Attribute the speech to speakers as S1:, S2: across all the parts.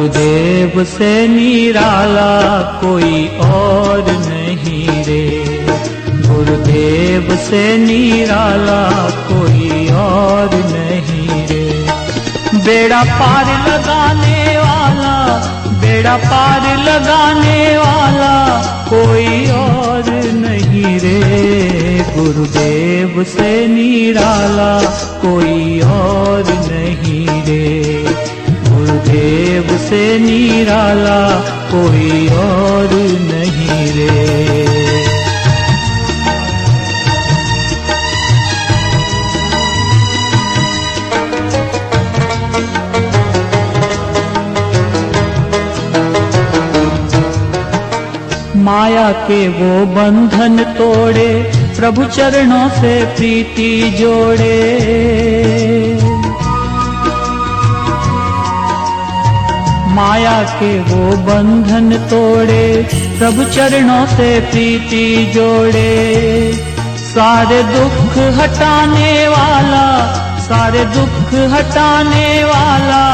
S1: गुरुदेव से निराला कोई और नहीं रे, गुरुदेव से निराला कोई और नहीं रे। बेड़ा पार लगाने वाला, बेड़ा पार लगाने वाला कोई और नहीं रे, गुरुदेव से निराला कोई और नहीं रे, गुरुदेव से निराला कोई और नहीं रे। माया के वो बंधन तोड़े, प्रभु चरणों से प्रीति जोड़े। माया के वो बंधन तोड़े, प्रभु चरणों से प्रीति जोड़े। सारे दुख हटाने वाला, सारे दुख हटाने वाला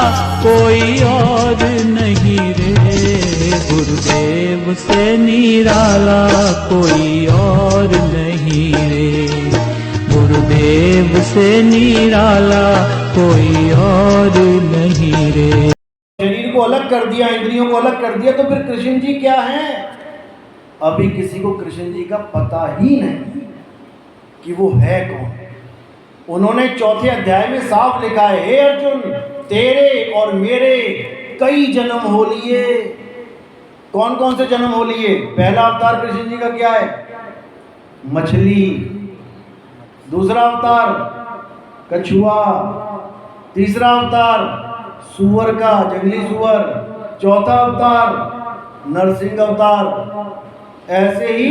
S1: कोई और नहीं रे, गुरुदेव से निराला कोई और नहीं रे, गुरुदेव से निराला कोई और नहीं रे।
S2: शरीर को अलग कर दिया, इंद्रियों को अलग कर दिया, तो फिर कृष्ण जी क्या हैं? अभी किसी को कृष्ण जी का पता ही नहीं कि वो है कौन। उन्होंने चौथे अध्याय में साफ लिखा है, हे अर्जुन तेरे और मेरे कई जन्म हो लिए। कौन कौन से जन्म हो लिए? पहला अवतार कृष्ण जी का क्या है? मछली। दूसरा अवतार कछुआ। तीसरा अवतार सुअर का, जंगली सुअर। चौथा अवतार नरसिंह अवतार। ऐसे ही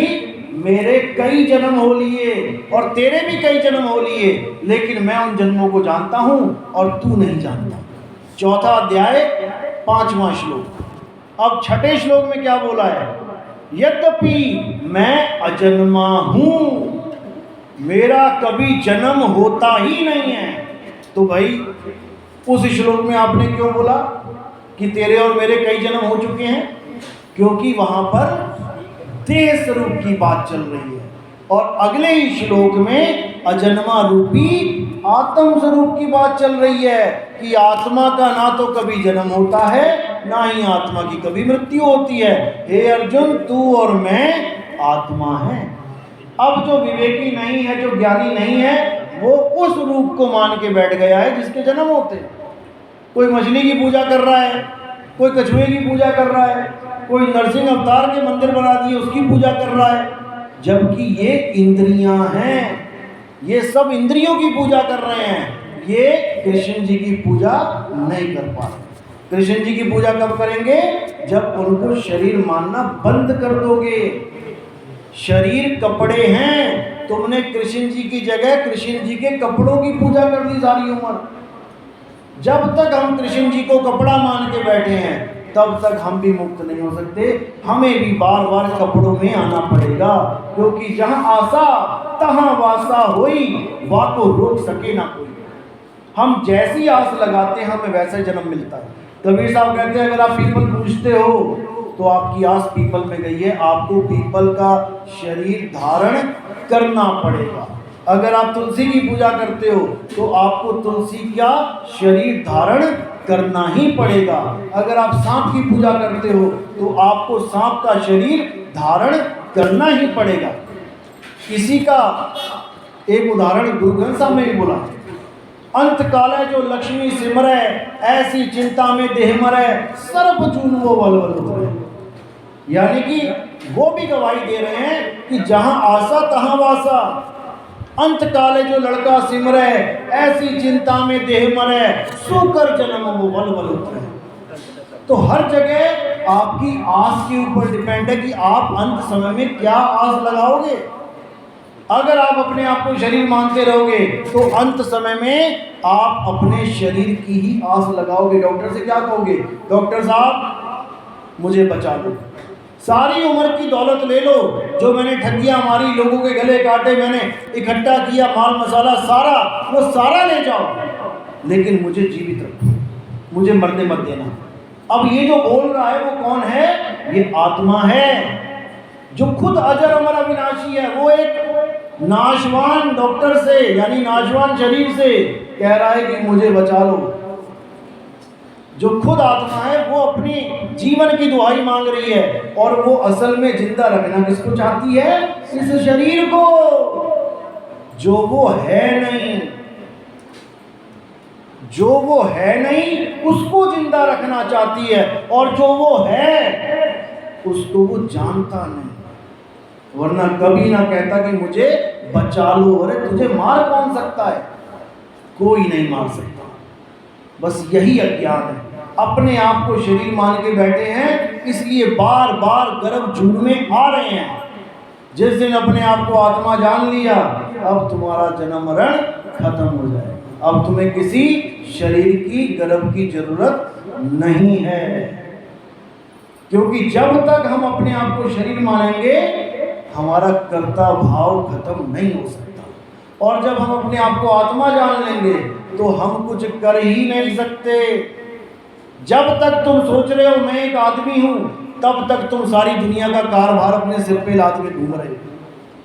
S2: मेरे कई जन्म हो लिए और तेरे भी कई जन्म हो लिए, लेकिन मैं उन जन्मों को जानता हूं और तू नहीं जानता। चौथा अध्याय 5वां श्लोक। अब छठे श्लोक में क्या बोला है? यद्यपि मैं अजन्मा हूं, मेरा कभी जन्म होता ही नहीं है। तो भाई उस श्लोक में आपने क्यों बोला कि तेरे और मेरे कई जन्म हो चुके हैं? क्योंकि वहां पर देह स्वरूप की बात चल रही है, और अगले ही श्लोक में अजन्मा रूपी आत्म स्वरूप की बात चल रही है कि आत्मा का ना तो कभी जन्म होता है, ना ही आत्मा की कभी मृत्यु होती है। हे अर्जुन तू और मैं आत्मा है। अब जो विवेकी नहीं है, जो ज्ञानी नहीं है, वो उस रूप को मान के बैठ गया है जिसके जन्म होते हैं। कोई मछली की पूजा कर रहा है, कोई कछुए की पूजा कर रहा है, कोई नरसिंह अवतार के मंदिर बना दिए उसकी पूजा कर रहा है, जबकि ये इंद्रियां हैं, ये सब इंद्रियों की पूजा कर रहे हैं। ये कृष्ण जी की पूजा नहीं कर पा रहे। कृष्ण जी की पूजा कब करेंगे? जब उनको शरीर मानना बंद कर दोगे। शरीर कपड़े हैं, तुमने कृष्ण जी की जगह कृष्ण जी के कपड़ों की पूजा कर दी सारी उम्र। जब तक हम कृष्ण जी को कपड़ा मान के बैठे हैं, तब तक हम भी मुक्त नहीं हो सकते। हमें भी बार बार कपड़ों में आना पड़ेगा, क्योंकि जहां आशा तहां वासा होई, वाको रोक सके ना कोई। हम जैसी आस लगाते हैं हमें वैसा जन्म मिलता है। कबीर साहब कहते हैं, अगर आप पीपल पूजते हो तो आपकी आस पीपल में गई है, आपको पीपल का शरीर धारण करना पड़ेगा। अगर आप तुलसी की पूजा करते हो तो आपको तुलसी का शरीर धारण करना ही पड़ेगा। अगर आप सांप की पूजा करते हो तो आपको सांप का शरीर धारण करना ही पड़ेगा। इसी का एक उदाहरण गुरु ग्रंथ साहब में भी बोला, अंत काले जो लक्ष्मी सिमरै, ऐसी चिंता में देह मरै, सर्प चून वो वलवल उतरै। यानी कि वो भी गवाही दे रहे हैं कि जहां आशा तहां वासा। अंत काले जो लड़का सिमरै, ऐसी चिंता में देह मरै, सोकर जन्म वो वलवल उतरै। तो हर जगह आपकी आस के ऊपर डिपेंड है कि आप अंत समय में क्या आस लगाओगे। अगर आप अपने आप को शरीर मानते रहोगे तो अंत समय में आप अपने शरीर की ही आस लगाओगे। डॉक्टर से क्या कहोगे? डॉक्टर साहब मुझे बचा दो, सारी उम्र की दौलत ले लो, जो मैंने ठगियां मारी, लोगों के गले काटे, मैंने इकट्ठा किया माल मसाला सारा, वो सारा ले जाओ, लेकिन मुझे जीवित रखो, मुझे मरने मत देना। अब ये जो बोल रहा है वो कौन है? ये आत्मा है जो खुद अजर अमर अविनाशी है। वो एक नाशवान डॉक्टर से, यानी नाशवान शरीर से कह रहा है कि मुझे बचा लो। जो खुद आत्मा है वो अपनी जीवन की दुहाई मांग रही है, और वो असल में जिंदा रखना किसको चाहती है? इस शरीर को, जो वो है नहीं। जो वो है नहीं उसको जिंदा रखना चाहती है, और जो वो है उसको वो जानता नहीं। वरना कभी ना कहता कि मुझे बचा लो। अरे तुझे मार कौन सकता है? कोई नहीं मार सकता। बस यही अज्ञान है, अपने आप को शरीर मान के बैठे हैं, इसलिए बार बार गर्भ जून में आ रहे हैं। जिस दिन अपने आप को आत्मा जान लिया, अब तुम्हारा जन्म मरण खत्म हो जाएगा। अब तुम्हें किसी शरीर की, गर्भ की जरूरत नहीं है। क्योंकि जब तक हम अपने आप को शरीर मानेंगे, हमारा कर्ता भाव खत्म नहीं हो सकता। और जब हम अपने आप को आत्मा जान लेंगे तो हम कुछ कर ही नहीं सकते। जब तक तुम सोच रहे हो मैं एक आदमी हूं, तब तक तुम सारी दुनिया का कारभार अपने सिर पे लाद के घूम रहे हो।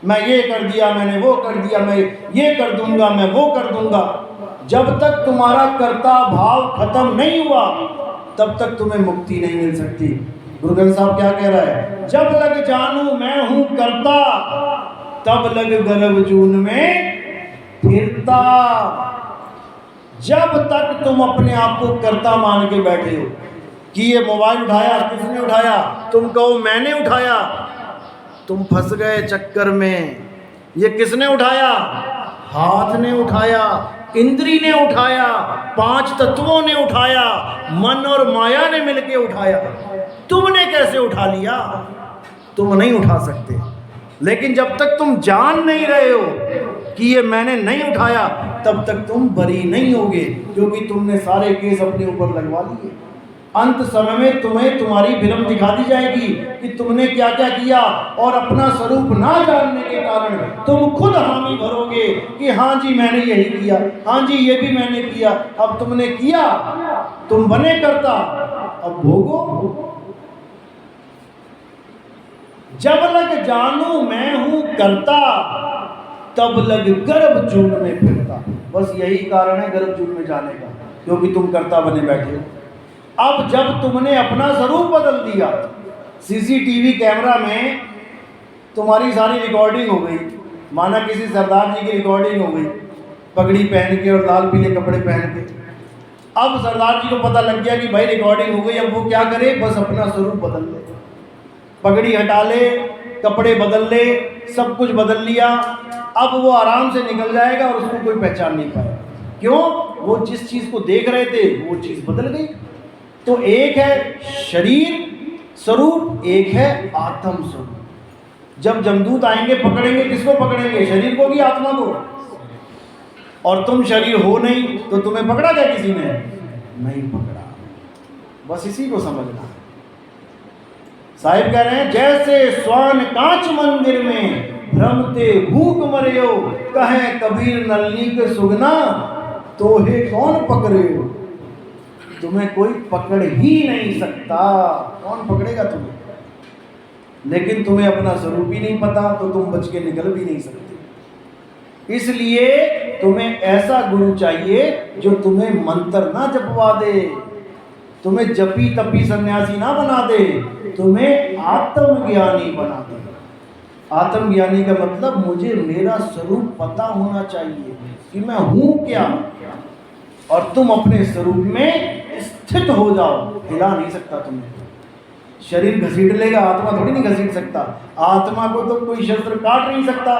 S2: मैं ये कर दिया, मैंने वो कर दिया, मैं ये कर दूंगा, मैं वो कर दूंगा। जब तक तुम्हारा कर्ता भाव खत्म नहीं हुआ, तब तक तुम्हें मुक्ति नहीं मिल सकती। गुरु ग्रंथ साहब क्या कह रहा है? जब लग जानू मैं हूं करता, तब लग गर्भ जून में फिरता। जब तक तुम अपने आप को कर्ता मान के बैठे हो कि ये मोबाइल उठाया, किसने उठाया? तुम कहो मैंने उठाया, तुम फंस गए चक्कर में। ये किसने उठाया? हाथ ने उठाया, इंद्री ने उठाया, 5 तत्वों ने उठाया, मन और माया ने मिलके उठाया। तुमने कैसे उठा लिया? तुम नहीं उठा सकते। लेकिन जब तक तुम जान नहीं रहे हो कि ये मैंने नहीं उठाया, तब तक तुम बरी नहीं होगे, क्योंकि तुमने सारे केस अपने ऊपर लगवा लिए। अंत समय में तुम्हें तुम्हारी फिल्म दिखा दी जाएगी कि तुमने क्या क्या किया, और अपना स्वरूप ना जानने के कारण तुम खुद हामी भरोगे कि हाँ जी मैंने यही किया, हाँ जी ये भी मैंने किया। अब तुमने किया, तुम बने करता, अब भोगो। जब लग जानू मैं हूं करता, तब लग गर्भ जून में फिरता। बस यही कारण है गर्भ जून में जाने का, क्योंकि तुम कर्ता बने बैठे हो। अब जब तुमने अपना स्वरूप बदल दिया, सीसीटीवी कैमरा में तुम्हारी सारी रिकॉर्डिंग हो गई, माना किसी सरदार जी की रिकॉर्डिंग हो गई, पगड़ी पहन के और लाल पीले कपड़े पहन के। अब सरदार जी को पता लग गया कि भाई रिकॉर्डिंग हो गई, अब वो क्या करे? बस अपना स्वरूप बदल ले, पगड़ी हटा ले, कपड़े बदल ले, सब कुछ बदल लिया। अब वो आराम से निकल जाएगा और उसको कोई पहचान नहीं पाएगा। क्यों? वो जिस चीज़ को देख रहे थे वो चीज़ बदल गई। तो एक है शरीर स्वरूप, एक है आत्म स्वरूप। जब जमदूत आएंगे पकड़ेंगे, किसको पकड़ेंगे? शरीर को कि आत्मा को? और तुम शरीर हो नहीं तो तुम्हें पकड़ा क्या किसी ने? नहीं पकड़ा। बस इसी को समझना है। साहिब कह रहे हैं जैसे स्वान कांच मंदिर में भ्रमते भूख मरे हो, कहे कबीर नलनी के सुगना, तोहे कौन पकड़े हो? तुम्हें कोई पकड़ ही नहीं सकता। कौन पकड़ेगा तुम्हें? लेकिन तुम्हें अपना स्वरूप ही नहीं पता, तो तुम बच के निकल भी नहीं सकते। इसलिए तुम्हें ऐसा गुरु चाहिए जो तुम्हें मंत्र ना जपवा दे, तुम्हें जपी तपी सन्यासी ना बना दे, तुम्हें आत्मज्ञानी बना दे। आत्मज्ञानी का मतलब मुझे मेरा स्वरूप पता होना चाहिए कि मैं हूं क्या, और तुम अपने स्वरूप में स्थित हो जाओ। हिला नहीं सकता तुम्हें। शरीर घसीट लेगा, आत्मा थोड़ी नहीं घसीट सकता। आत्मा को तो कोई शस्त्र काट नहीं सकता,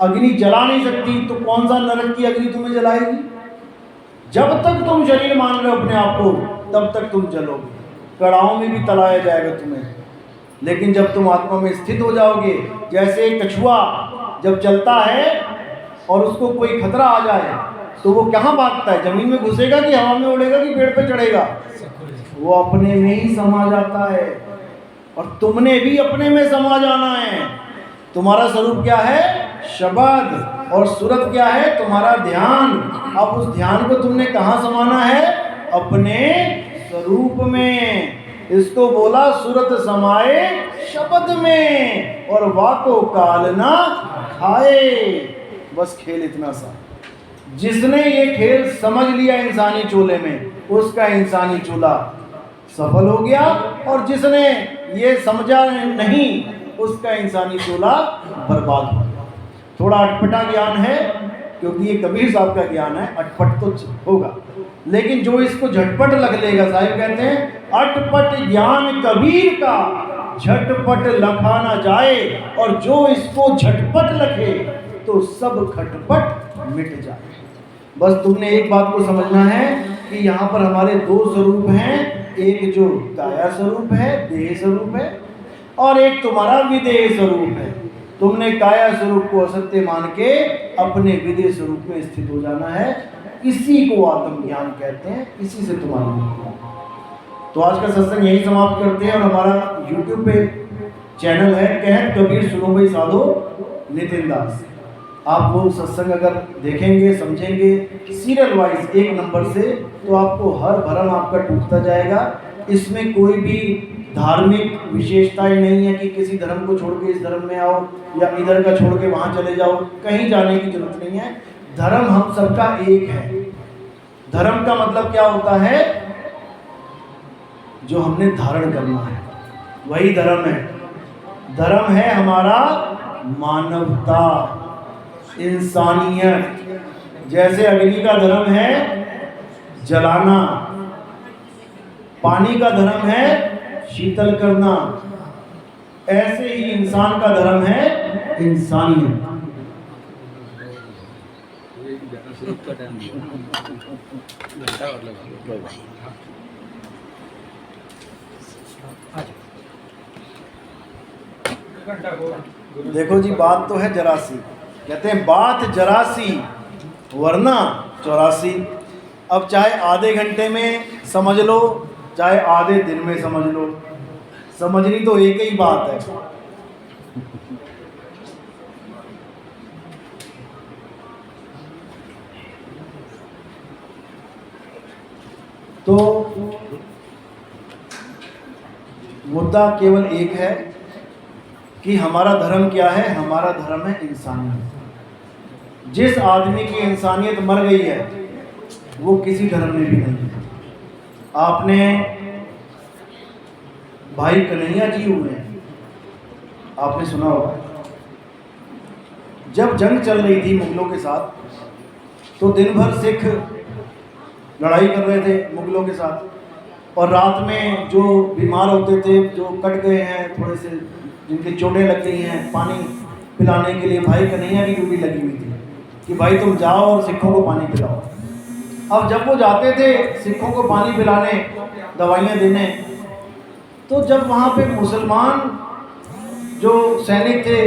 S2: अग्नि जला नहीं सकती, तो कौन सा नरक की अग्नि तुम्हें जलाएगी? जब तक तुम शरीर मान रहे हो अपने आप को, तब तक तुम जलोगे, कड़ाओं में भी तलाया जाएगा तुम्हें। लेकिन जब तुम आत्मा में स्थित हो जाओगे, जैसे कछुआ जब चलता है और उसको कोई खतरा आ जाए तो वो कहाँ भागता है? जमीन में घुसेगा कि हवा में उड़ेगा कि पेड़ पे चढ़ेगा? वो अपने में ही समा जाता है। और तुमने भी अपने में समा जाना है। तुम्हारा स्वरूप क्या है? शब्द। और सूरत क्या है? तुम्हारा ध्यान। अब उस ध्यान को तुमने कहाँ समाना है? अपने स्वरूप में। इसको बोला सूरत समाए शब्द में, और वाको काल ना खाए। बस खेल इतना सा। जिसने ये खेल समझ लिया इंसानी चूल्हे में, उसका इंसानी चूल्हा सफल हो गया, और जिसने ये समझा नहीं, उसका इंसानी चूल्हा बर्बाद हो गया। थोड़ा अटपटा ज्ञान है, क्योंकि ये कबीर साहब का ज्ञान है, अटपट तो होगा, लेकिन जो इसको झटपट लग लेगा, साहिब कहते हैं अटपट ज्ञान कबीर का, झटपट लखा ना जाए, और जो इसको झटपट लखे तो सब खटपट मिट जाए। बस तुमने एक बात को समझना है कि यहाँ पर हमारे दो स्वरूप हैं, एक जो काया स्वरूप है, देह स्वरूप है, और एक तुम्हारा विदेह स्वरूप है। तुमने काया स्वरूप को असत्य मान के अपने विदेह स्वरूप में स्थित हो जाना है। इसी को आत्मज्ञान कहते हैं, इसी से तुम्हारा। तो आज का सत्संग यही समाप्त करते हैं, और हमारा YouTube पे चैनल है कहत कबीर सुनो भाई साधो नितिन दास। आप वो सत्संग अगर देखेंगे, समझेंगे सीरियल वाइज एक नंबर से, तो आपको हर भरम आपका टूटता जाएगा। इसमें कोई भी धार्मिक विशेषताएं नहीं है कि किसी धर्म को छोड़ के इस धर्म में आओ, या इधर का छोड़ के वहाँ चले जाओ। कहीं जाने की जरूरत नहीं है। धर्म हम सबका एक है। धर्म का मतलब क्या होता है? जो हमने धारण करना है, वही धर्म है। धर्म है हमारा मानवता, इंसानियत। जैसे अग्नि का धर्म है जलाना, पानी का धर्म है शीतल करना, ऐसे ही इंसान का धर्म है इंसानियत। देखो जी, बात तो है जरा सी, कहते हैं बात जरा सी वरना 84। अब चाहे आधे घंटे में समझ लो, चाहे आधे दिन में समझ लो, समझनी तो एक ही बात है। तो मुद्दा केवल एक है कि हमारा धर्म क्या है। हमारा धर्म है इंसानियत। जिस आदमी की इंसानियत मर गई है, वो किसी धर्म में भी नहीं है। आपने भाई कन्हैया जी हुए हैं, आपने सुना होगा। जब जंग चल रही थी मुगलों के साथ, तो दिन भर सिख लड़ाई कर रहे थे मुगलों के साथ, और रात में जो बीमार होते थे, जो कट गए हैं थोड़े से, जिनकी चोटें लग गई हैं, पानी पिलाने के लिए भाई कन्हैया की ड्यूटी लगी हुई थी कि भाई तुम जाओ और सिखों को पानी पिलाओ। अब जब वो जाते थे सिखों को पानी पिलाने, दवाइयाँ देने, तो जब वहाँ पे मुसलमान जो सैनिक थे,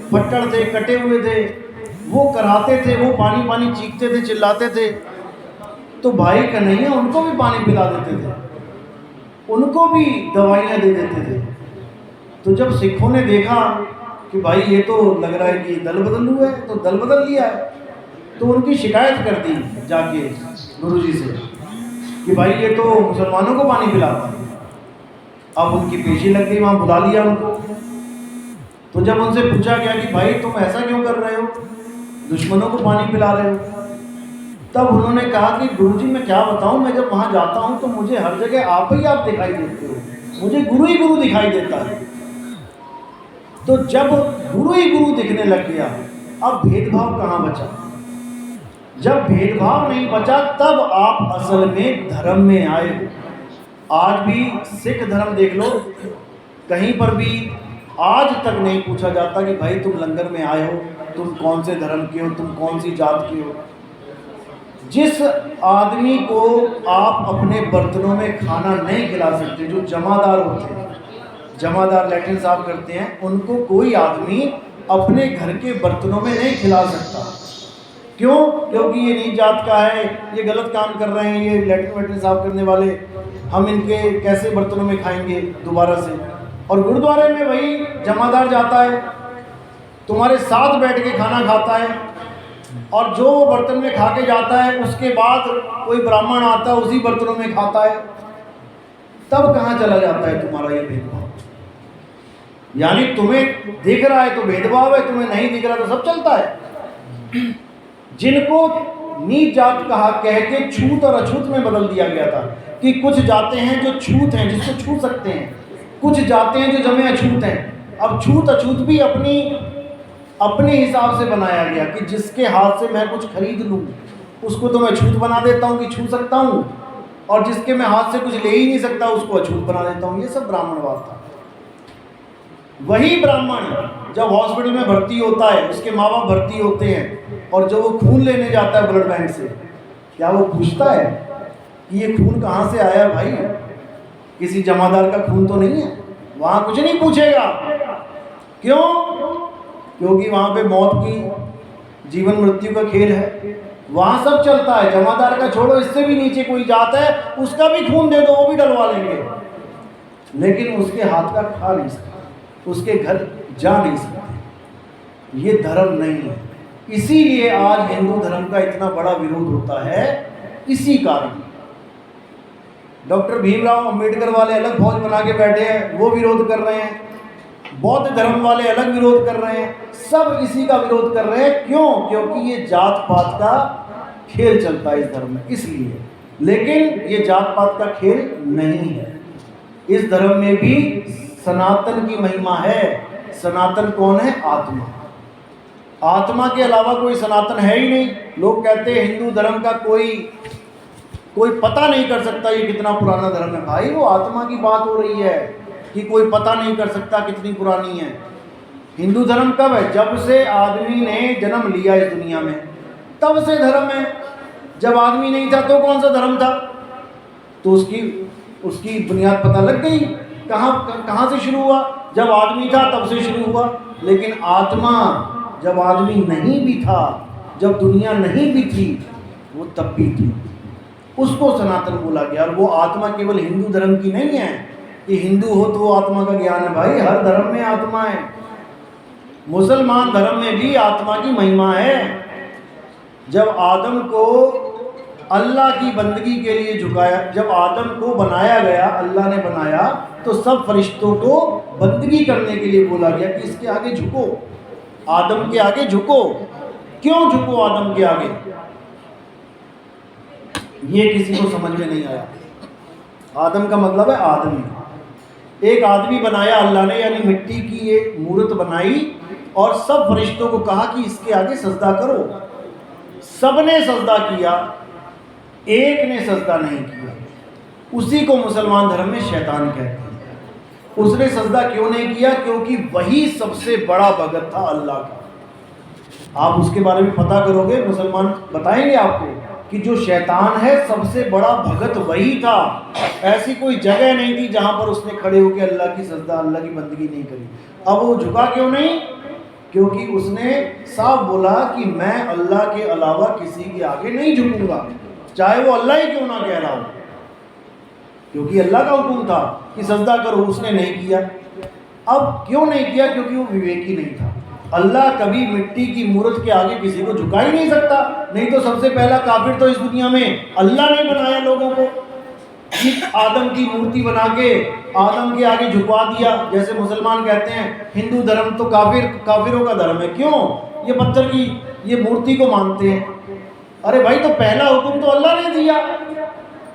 S2: फट्टड़ थे, कटे हुए थे, वो कराते थे, वो पानी पानी चीखते थे, चिल्लाते थे, तो भाई कन्हैया उनको भी पानी पिला देते थे, उनको भी दवाइयाँ दे देते थे। तो जब सिखों ने देखा कि भाई ये तो लग रहा है कि दल बदल हुआ है, तो दल बदल लिया है, तो उनकी शिकायत कर दी जाके गुरुजी से कि भाई ये तो मुसलमानों को पानी पिलाता है। अब उनकी पेशी लग गई, वहाँ बुला लिया उनको। तो जब उनसे पूछा गया कि भाई तुम ऐसा क्यों कर रहे हो, दुश्मनों को पानी पिला रहे हो, तब उन्होंने कहा कि गुरुजी मैं क्या बताऊं, मैं जब वहाँ जाता हूँ तो मुझे हर जगह आप ही आप दिखाई देते हो, मुझे गुरु ही गुरु दिखाई देता है। तो जब गुरु ही गुरु दिखने लग गया, अब भेदभाव कहाँ बचा? जब भेदभाव नहीं बचा, तब आप असल में धर्म में आए हो। आज भी सिख धर्म देख लो, कहीं पर भी आज तक नहीं पूछा जाता कि भाई तुम लंगर में आए हो, तुम कौन से धर्म के हो, तुम कौन सी जात के हो। जिस आदमी को आप अपने बर्तनों में खाना नहीं खिला सकते, जो जमादार होते हैं, जमादार लैट्रिन साफ करते हैं, उनको कोई आदमी अपने घर के बर्तनों में नहीं खिला सकता। क्यों? क्योंकि ये नीच जात का है, ये गलत काम कर रहे हैं, ये लैट्रिन वैट्रिन साफ करने वाले, हम इनके कैसे बर्तनों में खाएंगे दोबारा से। और गुरुद्वारे में वही जमादार जाता है, तुम्हारे साथ बैठ के खाना खाता है, और जो बर्तन में खा के जाता है, उसके बाद कोई ब्राह्मण आता है, उसी बर्तनों में खाता है। तब कहाँ चला जाता है तुम्हारा ये भेदभाव? यानी तुम्हें दिख रहा है तो भेदभाव है, तुम्हें नहीं दिख रहा तो सब चलता है। जिनको नीच जात कहा कह के छूत और अछूत में बदल दिया गया था कि कुछ जाते हैं जो छूत हैं, जिसको छू सकते हैं, कुछ जाते हैं जो जमे अछूत हैं। अब छूत अछूत भी अपने हिसाब से बनाया गया कि जिसके हाथ से मैं कुछ खरीद लूँ उसको तो मैं छूत बना देता हूँ कि छू सकता हूँ, और जिसके मैं हाथ से कुछ ले ही नहीं सकता उसको अछूत बना देता हूँ। ये सब ब्राह्मणवाद था। वही ब्राह्मण जब हॉस्पिटल में भर्ती होता है, उसके माँ बाप भर्ती होते हैं, और जब वो खून लेने जाता है ब्लड बैंक से, क्या वो पूछता है कि ये खून कहाँ से आया भाई? किसी जमादार का खून तो नहीं है? वहाँ कुछ नहीं पूछेगा। क्यों? क्योंकि वहाँ पे मौत की, जीवन मृत्यु का खेल है। वहाँ सब चलता है। जमादार का छोड़ो, इससे भी नीचे कोई जात है, उसका भी खून दे दो, वो भी डलवा लेंगे, लेकिन उसके हाथ का खा नहीं सकते, उसके घर जा नहीं सकते। ये धर्म नहीं है। इसीलिए आज हिंदू धर्म का इतना बड़ा विरोध होता है। इसी कारण डॉक्टर भीमराव अंबेडकर वाले अलग फौज बना के बैठे हैं, वो विरोध कर रहे हैं। बौद्ध धर्म वाले अलग विरोध कर रहे हैं। सब इसी का विरोध कर रहे हैं। क्यों? क्योंकि ये जात पात का खेल चलता है इस धर्म में, इसलिए। लेकिन ये जात पात का खेल नहीं है। इस धर्म में भी सनातन की महिमा है। सनातन कौन है? आत्मा। आत्मा के अलावा कोई सनातन है ही नहीं। लोग कहते हैं हिंदू धर्म का कोई पता नहीं कर सकता ये कितना पुराना धर्म है। भाई वो आत्मा की बात हो रही है कि कोई पता नहीं कर सकता कितनी पुरानी है। हिंदू धर्म कब है? जब से आदमी ने जन्म लिया इस दुनिया में, तब से धर्म है। जब आदमी नहीं था तो कौन सा धर्म था? तो उसकी बुनियाद पता लग गई। कहाँ से शुरू हुआ? जब आदमी था तब से शुरू हुआ। लेकिन आत्मा जब आदमी नहीं भी था, जब दुनिया नहीं भी थी, वो तब भी थी। उसको सनातन बोला गया। और वो आत्मा केवल हिंदू धर्म की नहीं है कि हिंदू हो तो वो आत्मा का ज्ञान है। भाई हर धर्म में आत्मा है। मुसलमान धर्म में भी आत्मा की महिमा है। जब आदम को अल्लाह की बंदगी के लिए झुकाया, जब आदम को बनाया गया, अल्लाह ने बनाया, तो सब फरिश्तों को बंदगी करने के लिए बोला गया कि इसके आगे झुको, आदम के आगे झुको। क्यों झुको आदम के आगे? ये किसी को समझ में नहीं आया। आदम का मतलब है आदमी। एक आदमी बनाया अल्लाह ने, यानी मिट्टी की एक मूर्त बनाई और सब फरिश्तों को कहा कि इसके आगे सजदा करो। सबने सजदा किया, एक ने सजदा नहीं किया। उसी को मुसलमान धर्म में शैतान कहते हैं। उसने सजदा क्यों नहीं किया? क्योंकि वही सबसे बड़ा भगत था अल्लाह का। आप उसके बारे में पता करोगे, मुसलमान बताएंगे आपको कि जो शैतान है सबसे बड़ा भगत वही था। ऐसी कोई जगह नहीं थी जहां पर उसने खड़े होकर अल्लाह की सजदा, अल्लाह की बंदगी नहीं करी। अब वो झुका क्यों नहीं? क्योंकि उसने साफ बोला कि मैं अल्लाह के अलावा किसी के आगे नहीं झुकूंगा, चाहे वो अल्लाह ही क्यों ना कह रहा हो। क्योंकि अल्लाह का हुक्म था कि सजदा करो, उसने नहीं किया। अब क्यों नहीं किया? क्योंकि वो विवेकी नहीं था। अल्लाह कभी मिट्टी की मूर्त के आगे किसी को झुका ही नहीं सकता। नहीं तो सबसे पहला काफिर तो इस दुनिया में अल्लाह ने बनाया लोगों को। आदम की मूर्ति बना के आदम के आगे झुकवा दिया। जैसे मुसलमान कहते हैं हिंदू धर्म तो काफिरों का धर्म है। क्यों? ये पत्थर की ये मूर्ति को मानते हैं। अरे भाई, तो पहला हुक्म तो अल्लाह ने दिया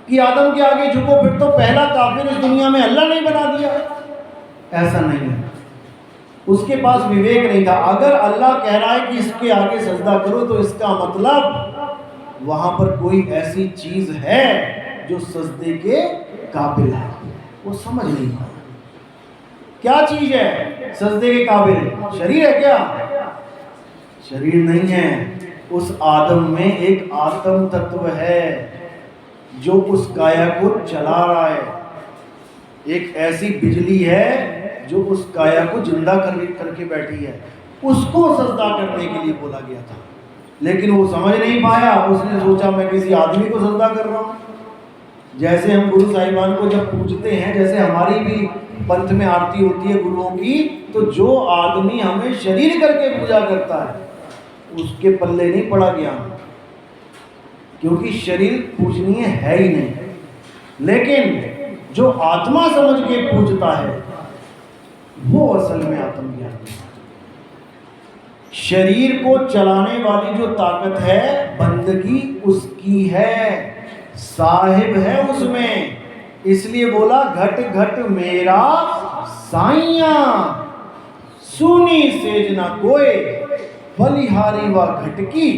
S2: कि आदम के आगे झुको, फिर तो पहला काफिर इस दुनिया में अल्लाह ने बना दिया। ऐसा नहीं है। उसके पास विवेक नहीं था। अगर अल्लाह कह रहा है कि इसके आगे सजदा करो, तो इसका मतलब वहां पर कोई ऐसी चीज है जो सजदे के काबिल है। वो समझ नहीं पाया क्या चीज है सजदे के काबिल। शरीर है क्या? शरीर नहीं है। उस आदम में एक आत्म तत्व है जो उस काया को चला रहा है। एक ऐसी बिजली है जो उस काया को जिंदा करके बैठी है। उसको सजदा करने के लिए बोला गया था, लेकिन वो समझ नहीं पाया। उसने सोचा मैं किसी आदमी को सजदा कर रहा हूँ। जैसे हम गुरु साहिबान को जब पूजते हैं, जैसे हमारी भी पंथ में आरती होती है गुरुओं की, तो जो आदमी हमें शरीर करके पूजा करता है उसके पल्ले नहीं पड़ा ज्ञान, क्योंकि शरीर पूजनीय है ही नहीं। लेकिन जो आत्मा समझ के पूजता है वो असल में आत्मज्ञान है। शरीर को चलाने वाली जो ताकत है बंदगी उसकी है, साहिब है उसमें। इसलिए बोला घट घट मेरा साइया, सुनी सेज ना कोय, बलिहारी व घट की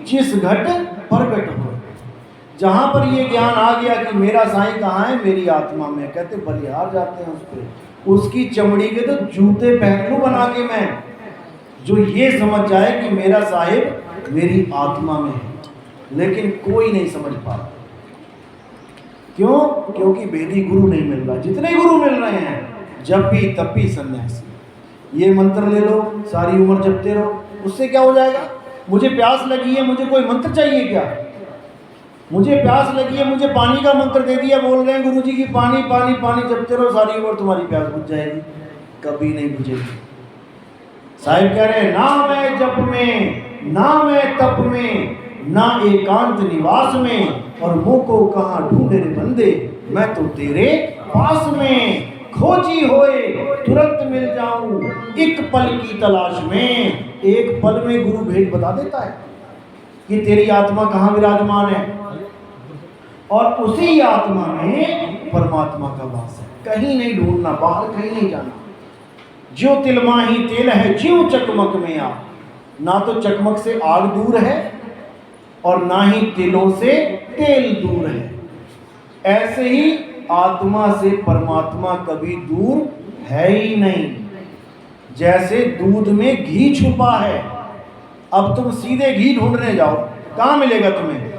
S2: जिस घट प्रगट हो। जहां पर ये ज्ञान आ गया कि मेरा साईं कहाँ है, मेरी आत्मा में, कहते बलिहार जाते हैं उस पर, उसकी चमड़ी के तो जूते पहन लूं बना के मैं, जो ये समझ जाए कि मेरा साहिब मेरी आत्मा में है। लेकिन कोई नहीं समझ पा रहा। क्यों? क्योंकि वेदी गुरु नहीं मिल रहा। जितने गुरु मिल रहे हैं जब भी तब भी सन्यासी, ये मंत्र ले लो सारी उम्र जपते रहो, उससे क्या हो जाएगा? मुझे प्यास लगी है, मुझे कोई मंत्र चाहिए क्या? मुझे प्यास लगी है, मुझे पानी का मंत्र दे दिया, बोल रहे हैं गुरुजी की पानी पानी पानी जपते रहो, सारी उम्र तुम्हारी प्यास बुझ जाएगी? कभी नहीं बुझेगी। साहिब कह रहे हैं ना मैं जप में, ना मैं तप में, ना एकांत निवास में, और मुँह को कहाँ ढूंढे रे बंदे, मैं तो तेरे पास में, खोजी होए तुरंत मिल जाऊं, एक पल की तलाश में। एक पल में गुरु भेद बता देता है कि तेरी आत्मा कहाँ विराजमान है, और उसी आत्मा में परमात्मा का वास है। कहीं नहीं ढूंढना, बाहर कहीं नहीं जाना। जो तिलमा ही तेल है ज्यों चकमक में आ, ना तो चकमक से आग दूर है और ना ही तिलों से तेल दूर है। ऐसे ही आत्मा से परमात्मा कभी दूर है ही नहीं। जैसे दूध में घी छुपा है, अब तुम सीधे घी ढूंढने जाओ, कहाँ मिलेगा तुम्हें?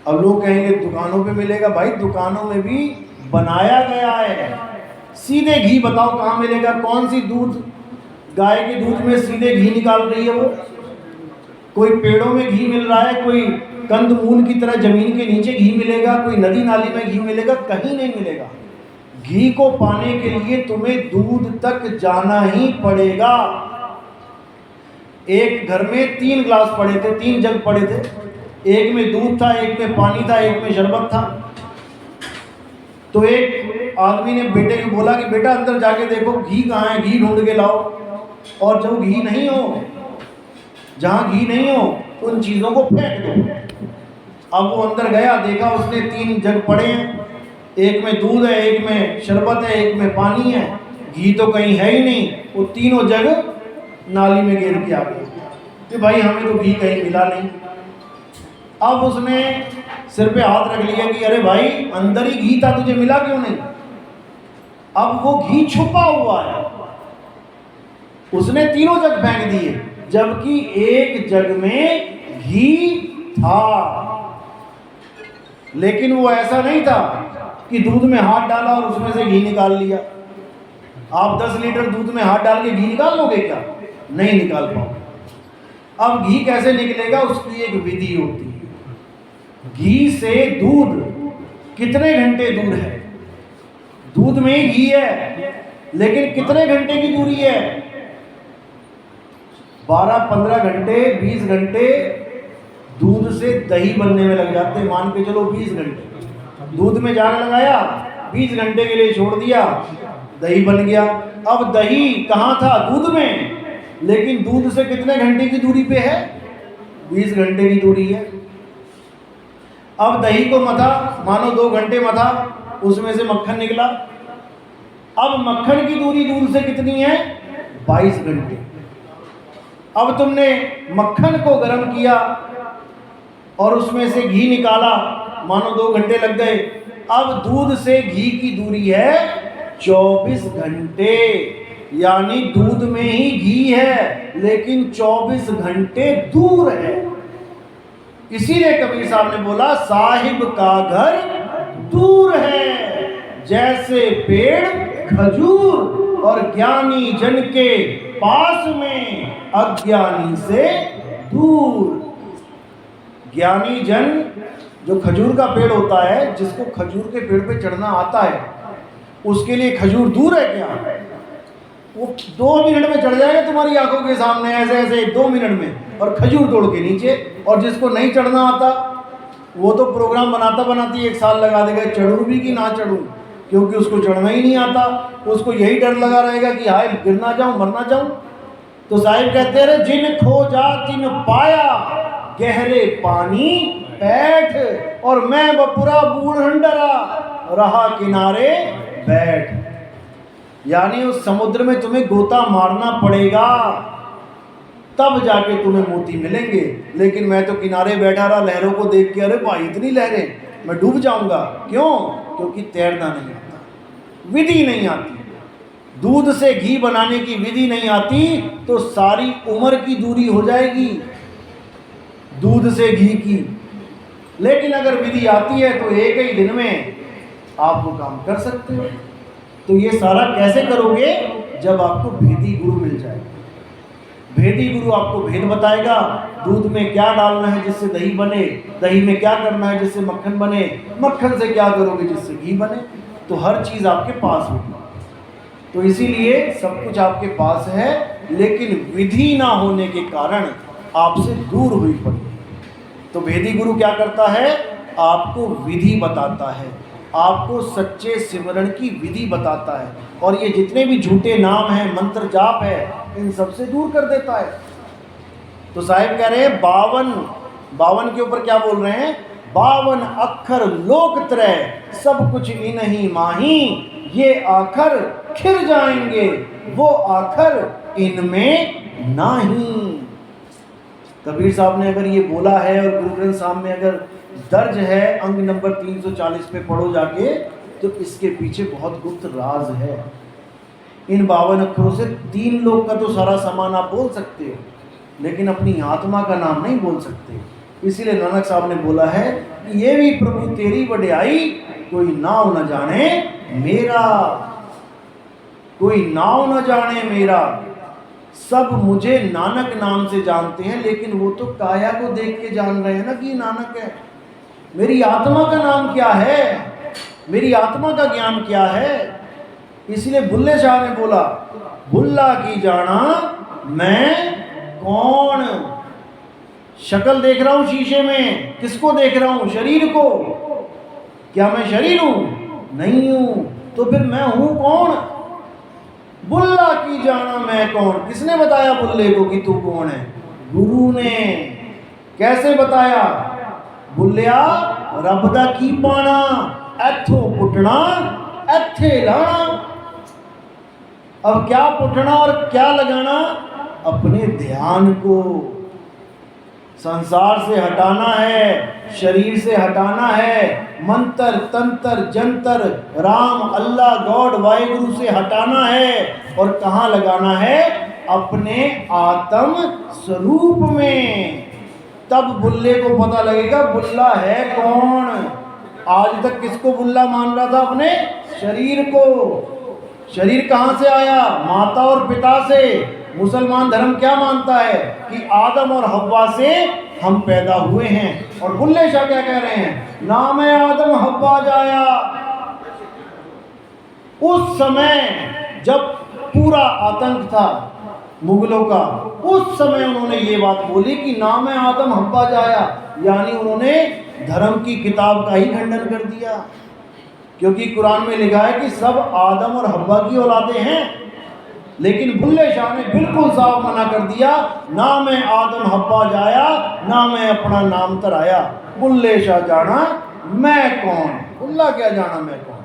S2: अब लोग कहेंगे दुकानों पे मिलेगा। भाई दुकानों में भी बनाया गया है। सीधे घी बताओ कहाँ मिलेगा? कौन सी दूध, गाय के दूध में सीधे घी निकाल रही है वो? कोई पेड़ों में घी मिल रहा है, कोई कंद मूल की तरह जमीन के नीचे घी मिलेगा, कोई नदी नाली में घी मिलेगा? कहीं नहीं मिलेगा। घी को पाने के लिए तुम्हें दूध तक जाना ही पड़ेगा। एक घर में 3 गिलास पड़े थे, 3 जग पड़े थे, एक में दूध था, एक में पानी था, एक में शरबत था। तो एक आदमी ने बेटे को बोला कि बेटा अंदर जाके देखो घी कहाँ है, घी ढूंढ के लाओ। और जब घी नहीं हो, जहाँ घी नहीं हो उन चीज़ों को फेंक दो। अब वो अंदर गया, देखा उसने 3 जग पड़े हैं, एक में दूध है, एक में शरबत है, एक में पानी है, घी तो कहीं है ही नहीं। वो तीनों जग नाली में गिर के आ गए कि भाई हमें तो घी कहीं मिला नहीं। अब उसने सिर पे हाथ रख लिया कि अरे भाई अंदर ही घी था, तुझे मिला क्यों नहीं? अब वो घी छुपा हुआ है। उसने तीनों जग फेंक दिए, जबकि एक जग में घी था। लेकिन वो ऐसा नहीं था कि दूध में हाथ डाला और उसमें से घी निकाल लिया। आप 10 लीटर दूध में हाथ डाल के घी निकाल लोगे क्या? नहीं निकाल पाओगे। अब घी कैसे निकलेगा? उसकी एक विधि होती है। घी से दूध कितने घंटे दूर है? दूध में ही घी है, लेकिन कितने घंटे की दूरी है? 12-15 घंटे, 20 घंटे दूध से दही बनने में लग जाते हैं। मान के चलो 20 घंटे दूध में जाग लगाया, 20 घंटे के लिए छोड़ दिया, दही बन गया। अब दही कहाँ था? दूध में। लेकिन दूध से कितने घंटे की दूरी पे है? 20 घंटे की दूरी है। अब दही को मथा, मानो 2 घंटे मथा, उसमें से मक्खन निकला। अब मक्खन की दूरी दूध से कितनी है? 22 घंटे। अब तुमने मक्खन को गर्म किया और उसमें से घी निकाला, मानो 2 घंटे लग गए। अब दूध से घी की दूरी है 24 घंटे, यानी दूध में ही घी है लेकिन 24 घंटे दूर है। इसीलिए कबीर साहब ने बोला साहिब का घर दूर है, जैसे पेड़ खजूर और ज्ञानी जन के पास में, अज्ञानी से दूर। ज्ञानी जन जो खजूर का पेड़ होता है, जिसको खजूर के पेड़ पे चढ़ना आता है, उसके लिए खजूर दूर है क्या? वो 2 मिनट में चढ़ जाएगा तुम्हारी आंखों के सामने, ऐसे ऐसे 2 मिनट में, और खजूर तोड़ के नीचे। और जिसको नहीं चढ़ना आता वो तो प्रोग्राम बनाता बनाती 1 साल लगा देगा, चढ़ूँ भी कि ना चढ़ूँ, क्योंकि उसको चढ़ना ही नहीं आता। उसको यही डर लगा रहेगा कि हाय गिर ना जाऊँ, मर ना जाऊँ। तो साहिब कहते हैं, जिन खोजा तिन पाया, गहरे पानी बैठ, और मैं बपुरा बूढ़ डरा, रहा किनारे बैठ। यानी उस समुद्र में तुम्हें गोता मारना पड़ेगा, तब जाके तुम्हें मोती मिलेंगे। लेकिन मैं तो किनारे बैठा रहा, लहरों को देख के, अरे भाई इतनी लहरें, मैं डूब जाऊंगा। क्यों? क्योंकि तैरना नहीं आता, विधि नहीं आती। दूध से घी बनाने की विधि नहीं आती तो सारी उम्र की दूरी हो जाएगी दूध से घी की। लेकिन अगर विधि आती है तो एक ही दिन में आप वो काम कर सकते हो। तो ये सारा कैसे करोगे? जब आपको भेदी गुरु मिल जाएगा। भेदी गुरु आपको भेद बताएगा, दूध में क्या डालना है जिससे दही बने, दही में क्या करना है जिससे मक्खन बने, मक्खन से क्या करोगे जिससे घी बने। तो हर चीज़ आपके पास होगी। तो इसीलिए सब कुछ आपके पास है, लेकिन विधि ना होने के कारण आपसे दूर हुई पड़ी। तो भेदी गुरु क्या करता है? आपको विधि बताता है, आपको सच्चे सिमरण की विधि बताता है, और ये जितने भी झूठे नाम हैं, मंत्र जाप है, इन सबसे दूर कर देता है। तो साहिब कह रहे हैं 52 के ऊपर क्या बोल रहे हैं? 52 अक्षर लोक त्रय, सब कुछ इन्हीं माही, ये आखर खिर जाएंगे, वो आखर इनमें नहीं। कबीर साहब ने अगर ये बोला है और गुरु ग्रंथ साहब में अगर दर्ज है, अंग नंबर 340 पे पढ़ो जाके, तो इसके पीछे बहुत गुप्त राज है। इन 52 अक्षरों से 3 लोग का तो सारा सामान आप बोल सकते हो, लेकिन अपनी आत्मा का नाम नहीं बोल सकते। इसीलिए नानक साहब ने बोला है कि ये भी प्रभु तेरी वड्याई, कोई नाव न जाने मेरा, कोई नाव न जाने मेरा। सब मुझे नानक नाम से जानते हैं, लेकिन वो तो काया को देख के जान रहे हैं ना कि नानक है। मेरी आत्मा का नाम क्या है? मेरी आत्मा का ज्ञान क्या है? इसलिए बुल्ले शाह ने बोला, बुल्ला की जाना मैं कौन। शक्ल देख रहा हूं शीशे में, किसको देख रहा हूं? शरीर को। क्या मैं शरीर हूं? नहीं हूं। तो फिर मैं हूं कौन? बुल्ला की जाना मैं कौन। किसने बताया बुल्ले को कि तू कौन है? गुरु ने। कैसे बताया? बुल्लिया रब दा की पाना, एथों पुटना एथे लाना। अब क्या पुटना और क्या लगाना? अपने ध्यान को संसार से हटाना है, शरीर से हटाना है, मंत्र तंत्र जंतर राम अल्लाह गॉड वाहिगुरु से हटाना है। और कहाँ लगाना है? अपने आत्म स्वरूप में। तब बुल्ले को पता लगेगा बुल्ला है कौन। आज तक किसको बुल्ला मान रहा था? अपने शरीर को। शरीर कहाँ से आया? माता और पिता से। मुसलमान धर्म क्या मानता है? कि आदम और हव्वा से हम पैदा हुए हैं। और बुल्ले शाह क्या कह रहे हैं? नाम आदम हव्वा जाया। उस समय जब पूरा आतंक था मुगलों का, उस समय उन्होंने ये बात बोली कि नाम आदम हव्वा जाया, यानी उन्होंने धर्म की किताब का ही खंडन कर दिया। क्योंकि कुरान में लिखा है कि सब आदम और हव्वा की औलादे हैं। लेकिन बुल्ले शाह ने बिल्कुल साफ मना कर दिया, ना मैं आदम हव्वा जाया, ना मैं अपना नाम तराया। बुल्ले शाह जाना मैं कौन, बुल्ला क्या जाना मैं कौन।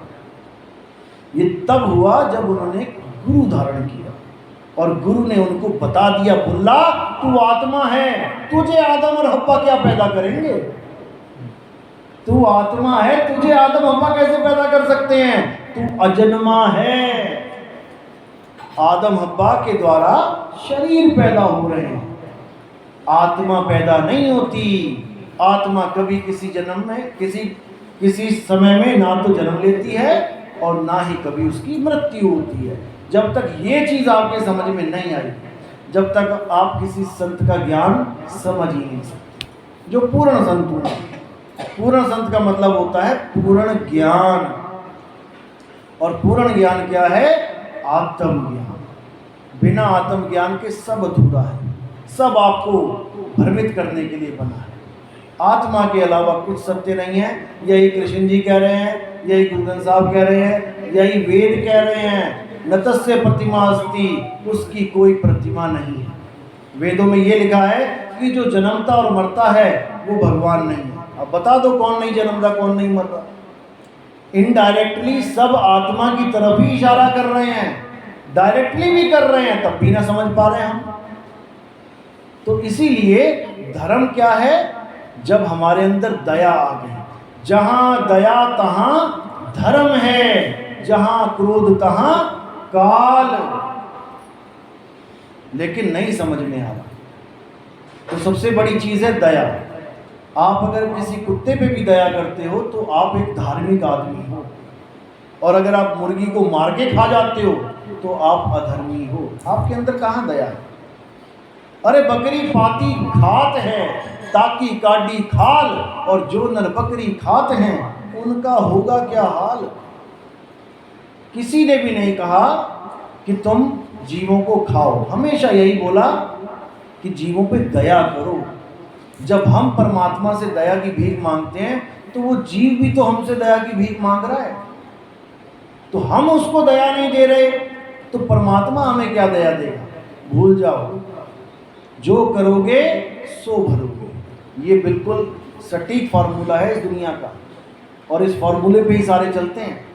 S2: ये तब हुआ जब उन्होंने गुरु धारण किया और गुरु ने उनको बता दिया, बुल्ला तू आत्मा है, तुझे आदम और हव्वा क्या पैदा करेंगे? तू आत्मा है, तुझे आदम हव्वा कैसे पैदा कर सकते हैं? तू अजन्मा है। आदम हव्वा के द्वारा शरीर पैदा हो रहे हैं, आत्मा पैदा नहीं होती। आत्मा कभी किसी जन्म में किसी समय में ना तो जन्म लेती है और ना ही कभी उसकी मृत्यु होती है। जब तक ये चीज़ आपके समझ में नहीं आई, जब तक आप किसी संत का ज्ञान समझ ही नहीं सकते। जो पूर्ण संत हुआ, पूर्ण संत का मतलब होता है पूर्ण ज्ञान। और पूर्ण ज्ञान क्या है? आत्मज्ञान। बिना आत्मज्ञान के सब अधूरा है, सब आपको भ्रमित करने के लिए बना है। आत्मा के अलावा कुछ सत्य नहीं है। यही कृष्ण जी कह रहे हैं, यही गुरुग्रंथ साहब कह रहे हैं, यही वेद कह रहे हैं। न तस्य प्रतिमा अस्ति, उसकी कोई प्रतिमा नहीं है। वेदों में ये लिखा है कि जो जन्मता और मरता है वो भगवान नहीं है। अब बता दो कौन नहीं जन्मता कौन नहीं मर रहा। इनडायरेक्टली सब आत्मा की तरफ ही इशारा कर रहे हैं, डायरेक्टली भी कर रहे हैं, तब भी ना समझ पा रहे हम। तो इसीलिए धर्म क्या है? जब हमारे अंदर दया आ गई। जहां दया तहां धर्म है, जहां क्रोध तहां काल। लेकिन नहीं समझ में आ रहा। तो सबसे बड़ी चीज है दया। आप अगर किसी कुत्ते पे भी दया करते हो तो आप एक धार्मिक आदमी हो, और अगर आप मुर्गी को मार के खा जाते हो तो आप अधर्मी हो। आपके अंदर कहाँ दया है? अरे बकरी पाती खात है ताकि काटी खाल, और जो नर बकरी खाते हैं उनका होगा क्या हाल। किसी ने भी नहीं कहा कि तुम जीवों को खाओ, हमेशा यही बोला कि जीवों पे दया करो। जब हम परमात्मा से दया की भीख मांगते हैं तो वो जीव भी तो हमसे दया की भीख मांग रहा है। तो हम उसको दया नहीं दे रहे तो परमात्मा हमें क्या दया देगा? भूल जाओ, जो करोगे सो भरोगे। ये बिल्कुल सटीक फार्मूला है इस दुनिया का, और इस फार्मूले पे ही सारे चलते हैं।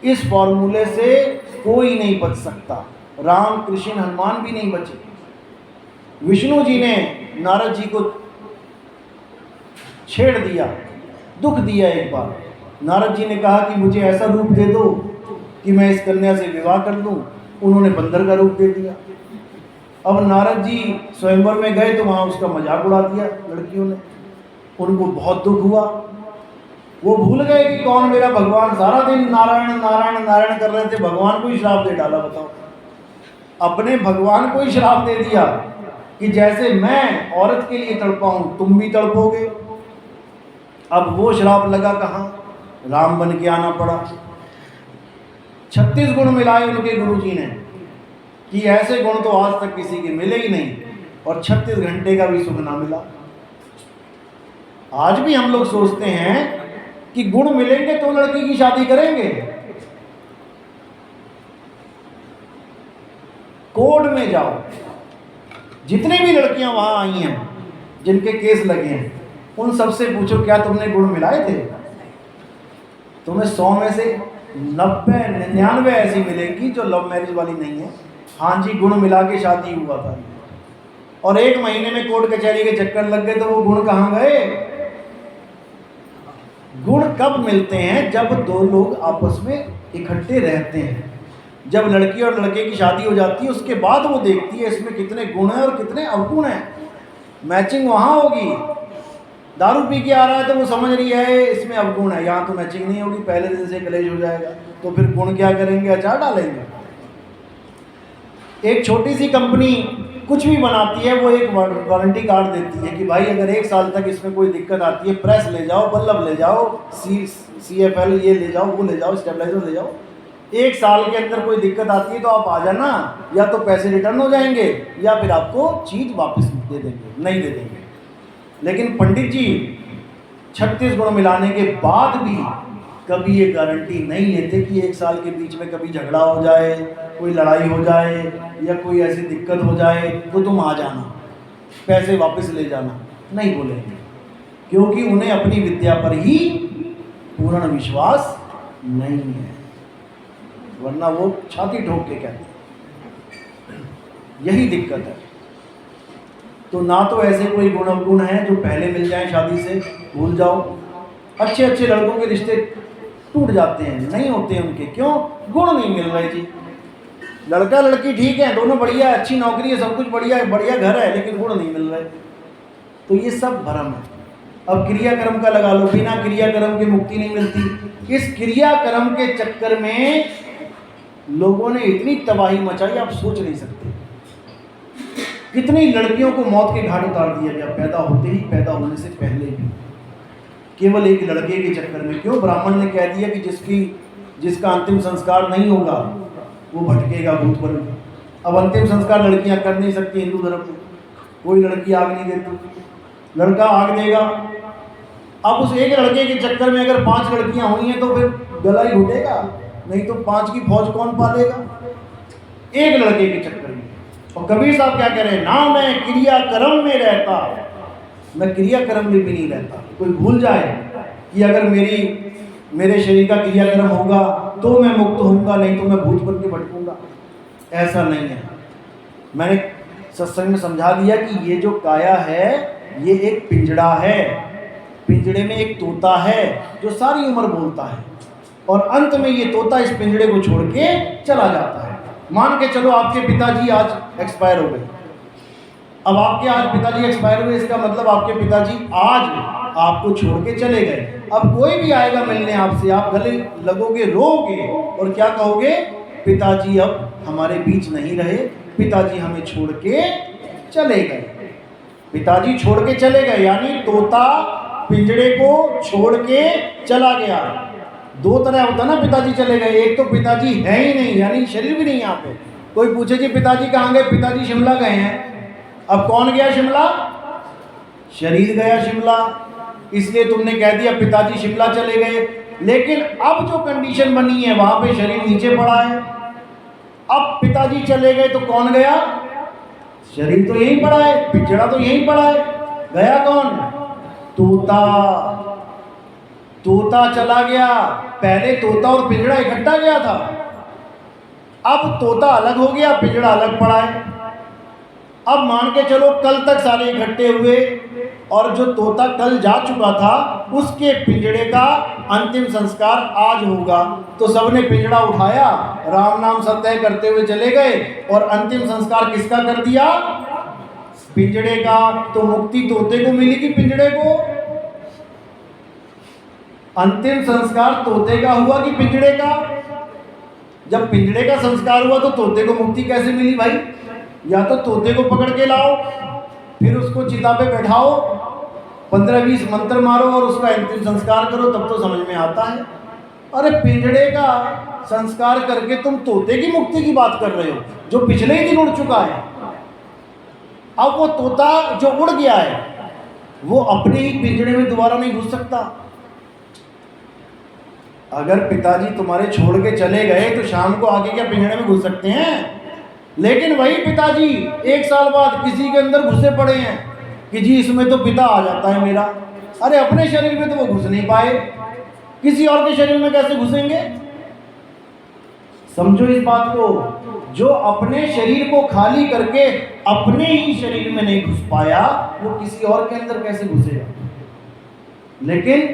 S2: इस फार्मूले से कोई नहीं बच सकता। राम कृष्ण हनुमान भी नहीं बचे। विष्णु जी ने नारद जी को छेड़ दिया, दुख दिया। एक बार नारद जी ने कहा कि मुझे ऐसा रूप दे दो कि मैं इस कन्या से विवाह कर लूं। उन्होंने बंदर का रूप दे दिया। अब नारद जी स्वयंवर में गए तो वहाँ उसका मजाक उड़ा दिया लड़कियों ने। उनको बहुत दुख हुआ। वो भूल गए कि कौन मेरा भगवान। सारा दिन नारायण नारायण नारायण कर रहे थे, भगवान को ही श्राप दे डाला। बताओ, अपने भगवान को ही श्राप दे दिया कि जैसे मैं औरत के लिए तड़पा हूं तुम भी तड़पोगे। अब वो श्राप लगा कहाँ? राम बन के आना पड़ा। 36 गुण मिलाए उनके गुरु जी ने कि ऐसे गुण तो आज तक किसी के मिले ही नहीं, और 36 घंटे का भी सुख ना मिला। आज भी हम लोग सोचते हैं कि गुण मिलेंगे तो लड़की की शादी करेंगे। कोर्ट में जाओ, जितनी भी लड़कियां वहां आई हैं जिनके केस लगे हैं, उन सबसे पूछो क्या तुमने गुण मिलाए थे? तुम्हें 100 में से 90 99 ऐसी मिलेंगी जो लव मैरिज वाली नहीं है। हाँ जी, गुण मिला के शादी हुआ था, और 1 महीने में कोर्ट कचहरी के चक्कर लग गए तो वो गुण कहाँ गए? गुण कब मिलते हैं? जब दो लोग आपस में इकट्ठे रहते हैं। जब लड़की और लड़के की शादी हो जाती है उसके बाद वो देखती है इसमें कितने गुण हैं और कितने अवगुण हैं। मैचिंग वहाँ होगी। दारू पी के आ रहा है तो वो समझ रही है इसमें अवगुण है, यहाँ तो मैचिंग नहीं होगी, पहले दिन से कलेश हो जाएगा। तो फिर गुण क्या करेंगे? अचार डालेंगे। एक छोटी सी कंपनी कुछ भी बनाती है, वो एक वारंटी कार्ड देती है कि भाई अगर 1 साल तक इसमें कोई दिक्कत आती है, प्रेस ले जाओ, बल्ब ले जाओ, CFL ये ले जाओ, वो ले जाओ, स्टेबलाइजर ले जाओ, 1 साल के अंदर कोई दिक्कत आती है तो आप आ जाना, या तो पैसे रिटर्न हो जाएंगे या फिर आपको चीज़ वापस दे देंगे, नहीं दे देंगे। लेकिन पंडित जी 36 गुण मिलाने के बाद भी कभी ये गारंटी नहीं लेते कि 1 साल के बीच में कभी झगड़ा हो जाए, कोई लड़ाई हो जाए या कोई ऐसी दिक्कत हो जाए तो तुम आ जाना, पैसे वापस ले जाना, नहीं बोलेंगे। क्योंकि उन्हें अपनी विद्या पर ही पूर्ण विश्वास नहीं है, वरना वो छाती ठोक के कहते हैं। यही दिक्कत है। तो ना तो ऐसे कोई गुण अवगुण हैं जो पहले मिल जाएं शादी से, भूल जाओ। अच्छे अच्छे लड़कों के रिश्ते टूट जाते हैं, नहीं होते उनके। क्यों? गुण नहीं मिल रहे जी। लड़का लड़की ठीक है, दोनों बढ़िया, अच्छी नौकरी है, सब कुछ बढ़िया है, बढ़िया घर है, लेकिन गुण नहीं मिल रहे। तो ये सब भ्रम है। अब क्रियाक्रम का लगा लो, बिना क्रियाक्रम की मुक्ति नहीं मिलती। इस क्रियाक्रम के चक्कर में लोगों ने इतनी तबाही मचाई आप सोच नहीं सकते। कितनी लड़कियों को मौत के घाट उतार दिया गया, पैदा होते ही, पैदा होने से पहले भी, केवल एक लड़के के चक्कर में। क्यों? ब्राह्मण ने कह दिया कि जिसका अंतिम संस्कार नहीं होगा वो भटकेगा भूत पर। अब अंतिम संस्कार लड़कियां कर नहीं सकती हिंदू धर्म में, कोई लड़की आग नहीं देती। लड़का आग देगा अब उस एक लड़के के चक्कर में अगर 5 लड़कियां हुई हैं तो फिर गला ही घुटेगा, नहीं तो 5 की फौज कौन पालेगा एक लड़के के चक्कर में। और कबीर साहब क्या कह रहे हैं, ना मैं क्रिया कर्म में रहता, मैं क्रिया कर्म में भी नहीं रहता। कोई भूल जाए कि अगर मेरे शरीर का क्रियाक्रम होगा तो मैं मुक्त होऊंगा, नहीं तो मैं भूत बन के भटकूंगा, ऐसा नहीं है। मैंने सत्संग में समझा दिया कि ये जो काया है ये एक पिंजड़ा है, पिंजड़े में एक तोता है जो सारी उम्र बोलता है, और अंत में ये तोता इस पिंजड़े को छोड़ के चला जाता है। मान के चलो आपके पिताजी आज एक्सपायर हो गए, अब आपके आज पिताजी एक्सपायर हुए, इसका मतलब आपके पिताजी आज आपको छोड़ के चले गए। अब कोई भी आएगा मिलने आपसे, आप गले लगोगे, रोओगे और क्या कहोगे, पिताजी अब हमारे बीच नहीं रहे, पिताजी हमें छोड़ के चले गए। पिताजी छोड़ के चले गए यानी तोता पिंजड़े को छोड़ के चला गया। 2 तरह होता ना पिताजी चले गए, एक तो पिताजी है ही नहीं यानी शरीर भी नहीं यहाँ पे। कोई पूछे जी पिताजी कहाँ गए, पिताजी शिमला गए हैं। अब कौन गया शिमला, शरीर गया शिमला, इसलिए तुमने कह दिया पिताजी शिमला चले गए। लेकिन अब जो कंडीशन बनी है वहां पे शरीर नीचे पड़ा है, अब पिताजी चले गए तो कौन गया, शरीर तो यहीं पड़ा है, पिंजड़ा तो यहीं पड़ा है, गया कौन, तोता। तोता चला गया, पहले तोता और पिंजड़ा इकट्ठा गया था, अब तोता अलग हो गया, पिंजड़ा अलग पड़ा है। अब मान के चलो कल तक सारे इकट्ठे हुए और जो तोता कल जा चुका था उसके पिंजड़े का अंतिम संस्कार आज होगा, तो सबने पिंजड़ा उठाया, राम नाम सत्य करते हुए चले गए और अंतिम संस्कार किसका कर दिया, पिंजड़े का। तो मुक्ति तोते को मिली कि पिंजड़े को, अंतिम संस्कार तोते का हुआ कि पिंजड़े का। जब पिंजड़े का संस्कार हुआ तो तोते को मुक्ति कैसे मिली भाई, या तो तोते को पकड़ के लाओ, फिर उसको चिता पे बैठाओ, 15-20 मंत्र मारो और उसका अंतिम संस्कार करो, तब तो समझ में आता है। अरे पिंजड़े का संस्कार करके तुम तोते की मुक्ति की बात कर रहे हो जो पिछले ही दिन उड़ चुका है। अब वो तोता जो उड़ गया है वो अपने ही पिंजड़े में दोबारा नहीं घुस सकता। अगर पिताजी तुम्हारे छोड़ के चले गए तो शाम को आके क्या पिंजड़े में घुस सकते हैं, लेकिन वही पिताजी 1 साल बाद किसी के अंदर घुसे पड़े हैं कि जी इसमें तो पिता आ जाता है मेरा। अरे अपने शरीर में तो वो घुस नहीं पाए, किसी और के शरीर में कैसे घुसेंगे। समझो इस बात को, जो अपने शरीर को खाली करके अपने ही शरीर में नहीं घुस पाया वो किसी और के अंदर कैसे घुसेगा। लेकिन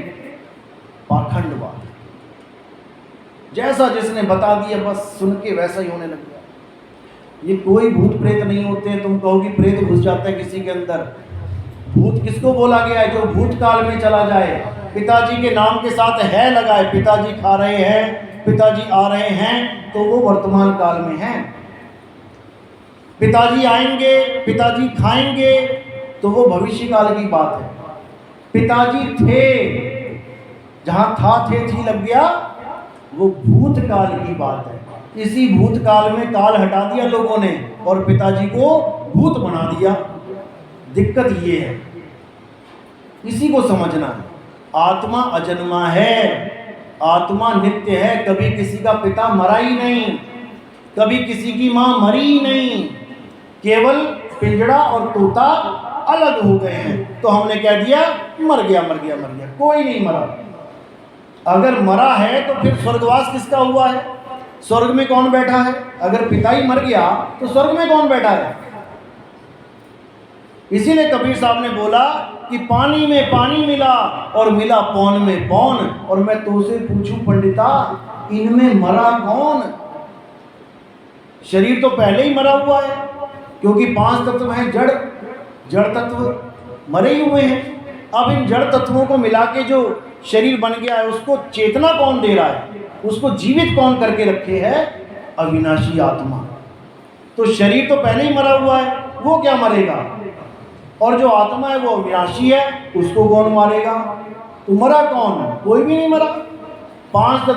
S2: पाखंडवाद, जैसा जिसने बता दिया बस सुन के वैसा ही होने लग गया। ये कोई भूत प्रेत नहीं होते हैं। तुम कहोगे प्रेत घुस जाता है किसी के अंदर, भूत किसको बोला गया है, जो भूतकाल में चला जाए, पिताजी के नाम के साथ है लगाए, पिताजी खा रहे हैं, पिताजी आ रहे हैं, तो वो वर्तमान काल में हैं। पिताजी आएंगे, पिताजी खाएंगे, तो वो भविष्य काल की बात है। पिताजी थे, जहां था थे थी लग गया, वो भूतकाल की बात है। इसी भूतकाल में काल हटा दिया लोगों ने और पिताजी को भूत बना दिया। दिक्कत ये है, इसी को समझना है। आत्मा अजन्मा है, आत्मा नित्य है, कभी किसी का पिता मरा ही नहीं, कभी किसी की माँ मरी ही नहीं, केवल पिंजड़ा और तोता अलग हो गए हैं। तो हमने कह दिया मर गया मर गया मर गया, कोई नहीं मरा। अगर मरा है तो फिर स्वर्गवास किसका हुआ है, स्वर्ग में कौन बैठा है। अगर पिता ही मर गया तो स्वर्ग में कौन बैठा है। इसीलिए कबीर साहब ने बोला कि पानी में पानी मिला और मिला पौन में पौन, और मैं तो से पूछूं पंडिता इनमें मरा कौन। शरीर तो पहले ही मरा हुआ है, क्योंकि 5 तत्व हैं, जड़ तत्व मरे ही हुए हैं। अब इन जड़ तत्वों को मिला के जो शरीर बन गया है उसको चेतना कौन दे रहा है, उसको जीवित कौन करके रखे है, अविनाशी आत्मा। तो शरीर तो पहले ही मरा हुआ है, वो क्या मरेगा, और जो आत्मा है वो अविनाशी है, उसको कौन मारेगा। तो मरा कौन, कोई भी नहीं मरा। 5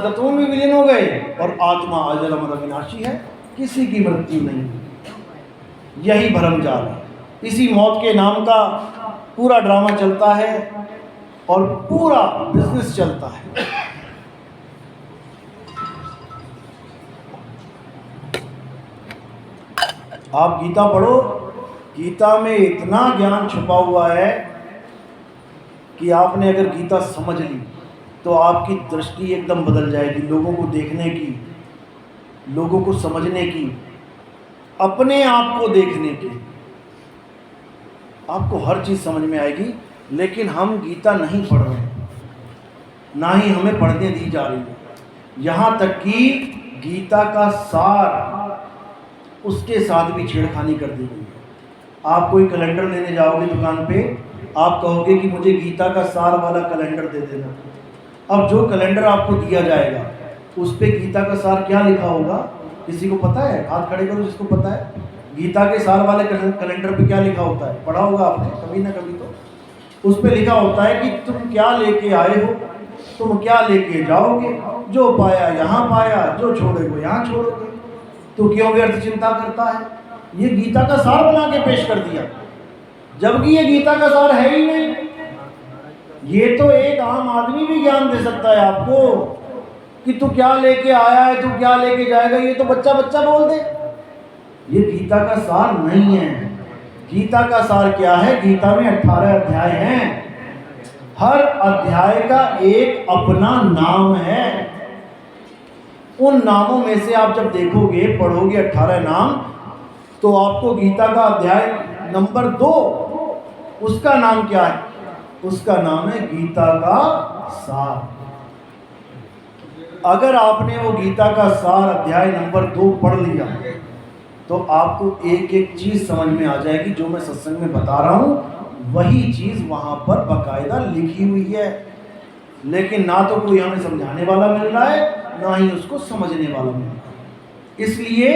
S2: तत्वों में विलीन हो गए और आत्मा अजर अमर अविनाशी है, किसी की मृत्यु नहीं। यही भरमजाल है, इसी मौत के नाम का पूरा ड्रामा चलता है। और पूरा बिजनेस चलता है। आप गीता पढ़ो, गीता में इतना ज्ञान छुपा हुआ है कि आपने अगर गीता समझ ली तो आपकी दृष्टि एकदम बदल जाएगी, लोगों को देखने की, लोगों को समझने की, अपने आप को देखने की। आपको हर चीज़ समझ में आएगी। लेकिन हम गीता नहीं पढ़ रहे हैं, ना ही हमें पढ़ने दी जा रही है। यहाँ तक कि गीता का सार, उसके साथ भी छेड़खानी कर दी गई है। आप कोई कैलेंडर लेने जाओगे दुकान पे, आप कहोगे कि मुझे गीता का सार वाला कैलेंडर दे देना। अब जो कैलेंडर आपको दिया जाएगा उस पे गीता का सार क्या लिखा होगा, किसी को पता है? हाथ खड़े करो जिसको पता है। गीता के सार वाले कैलेंडर पे क्या लिखा होता है? पढ़ा होगा आपने कभी ना कभी तो। उस पे लिखा होता है कि तुम क्या लेके आए हो, तुम क्या लेके जाओगे, जो पाया यहाँ पाया, जो छोड़ोगे यहाँ छोड़ोगे, तो क्यों व्यर्थ चिंता करता है। ये गीता का सार बना के पेश कर दिया, जबकि ये गीता का सार है ही नहीं। ये तो एक आम आदमी भी ज्ञान दे सकता है आपको कि तू क्या लेके आया है, तू क्या लेके जाएगा, ये तो बच्चा बच्चा बोल दे। ये गीता का सार नहीं है। गीता का सार क्या है? गीता में 18 अध्याय हैं, हर अध्याय का एक अपना नाम है। उन नामों में से आप जब देखोगे, पढ़ोगे 18 नाम, तो आपको गीता का अध्याय नंबर 2, उसका नाम क्या है? उसका नाम है गीता का सार। अगर आपने वो गीता का सार अध्याय नंबर 2 पढ़ लिया तो आपको एक एक चीज समझ में आ जाएगी। जो मैं सत्संग में बता रहा हूं वही चीज वहां पर बाकायदा लिखी हुई है। लेकिन ना तो कोई हमें समझाने वाला मिल रहा है, ना ही उसको समझने वाला मिल रहा है। इसलिए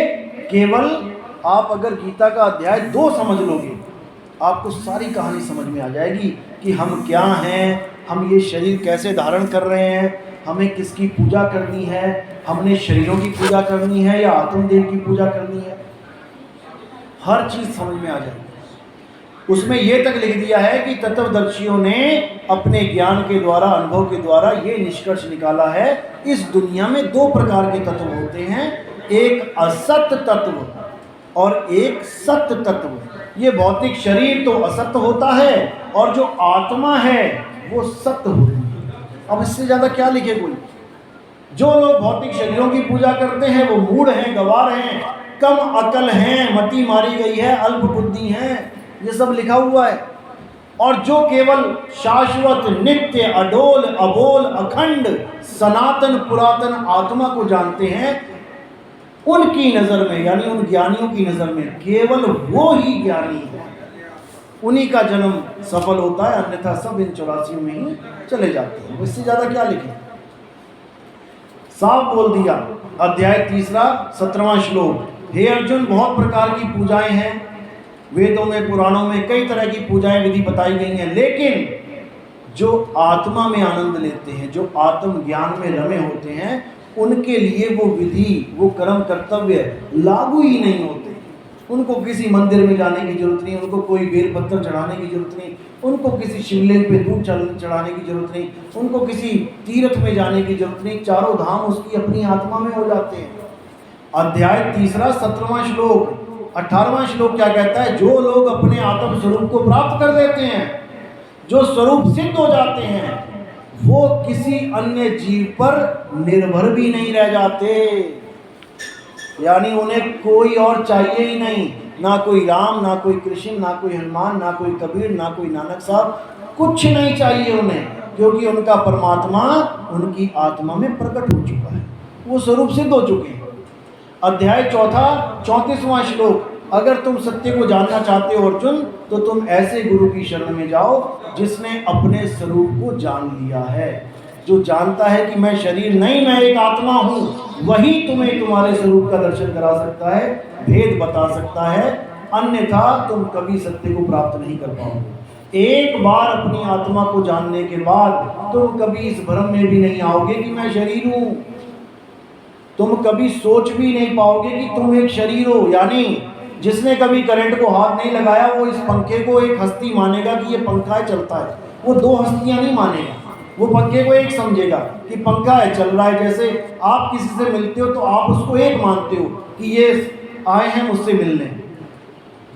S2: केवल आप अगर गीता का अध्याय 2 समझ लोगे, आपको सारी कहानी समझ में आ जाएगी कि हम क्या हैं, हम ये शरीर कैसे धारण कर रहे हैं, हमें किसकी पूजा करनी है, हमने शरीरों की पूजा करनी है या आत्मदेव की पूजा करनी है। हर चीज़ समझ में आ जाएगी। उसमें ये तक लिख दिया है कि तत्वदर्शियों ने अपने ज्ञान के द्वारा, अनुभव के द्वारा ये निष्कर्ष निकाला है, इस दुनिया में 2 प्रकार के तत्व होते हैं, एक असत तत्व और एक सत्य तत्व। ये भौतिक शरीर तो असत्य होता है और जो आत्मा है वो सत्य होती है। अब इससे ज़्यादा क्या लिखे कोई? जो लोग भौतिक शरीरों की पूजा करते हैं वो मूढ़ हैं, गवार हैं, कम अकल हैं, मति मारी गई है, अल्प बुद्धि हैं, ये सब लिखा हुआ है। और जो केवल शाश्वत, नित्य, अडोल, अबोल, अखंड, सनातन, पुरातन आत्मा को जानते हैं, उनकी नज़र में, यानी उन ज्ञानियों की नज़र में केवल वो ही ज्ञानी है, उन्हीं का जन्म सफल होता है, अन्यथा सब इन 84 में ही चले जाते हैं। इससे ज़्यादा क्या लिखें? साफ बोल दिया। अध्याय 3 17वां श्लोक। हे अर्जुन, बहुत प्रकार की पूजाएं हैं, वेदों में, पुराणों में कई तरह की पूजाएं विधि बताई गई हैं, लेकिन जो आत्मा में आनंद लेते हैं, जो आत्म ज्ञान में रमे होते हैं, उनके लिए वो विधि, वो कर्म, कर्तव्य लागू ही नहीं होते। उनको किसी मंदिर में जाने की जरूरत नहीं, उनको कोई बेल पत्थर चढ़ाने की जरूरत नहीं, उनको किसी शिवलिंग पे दूध चढ़ाने की जरूरत नहीं, उनको किसी तीर्थ में जाने की जरूरत नहीं। चारों धाम उसकी अपनी आत्मा में हो जाते हैं। अध्याय 3 17वां श्लोक। 18वां श्लोक क्या कहता है? जो लोग अपने आत्म स्वरूप को प्राप्त कर लेते हैं, जो स्वरूप सिद्ध हो जाते हैं, वो किसी अन्य जीव पर निर्भर भी नहीं रह जाते। यानी उन्हें कोई और चाहिए ही नहीं, ना कोई राम, ना कोई कृष्ण, ना कोई हनुमान, ना कोई कबीर, ना कोई नानक साहब, कुछ नहीं चाहिए उन्हें, क्योंकि उनका परमात्मा उनकी आत्मा में प्रकट हो चुका है, वो स्वरूप सिद्ध हो चुके हैं। अध्याय 4 34वां श्लोक। अगर तुम सत्य को जानना चाहते हो अर्जुन, तो तुम ऐसे गुरु की शरण में जाओ जिसने अपने स्वरूप को जान लिया है। जो जानता है कि मैं शरीर नहीं, मैं एक आत्मा हूँ, वही तुम्हें तुम्हारे स्वरूप का दर्शन करा सकता है, भेद बता सकता है, अन्यथा तुम कभी सत्य को प्राप्त नहीं कर पाओगे। एक बार अपनी आत्मा को जानने के बाद तुम कभी इस भ्रम में भी नहीं आओगे कि मैं शरीर हूँ। तुम कभी सोच भी नहीं पाओगे कि तुम एक शरीर हो। यानी जिसने कभी करंट को हाथ नहीं लगाया वो इस पंखे को एक हस्ती मानेगा कि ये पंखा है, चलता है, वो दो हस्तियां नहीं मानेगा। वो पंखे को एक समझेगा कि पंखा है, चल रहा है। जैसे आप किसी से मिलते हो तो आप उसको एक मानते हो कि ये आए हैं मुझसे मिलने।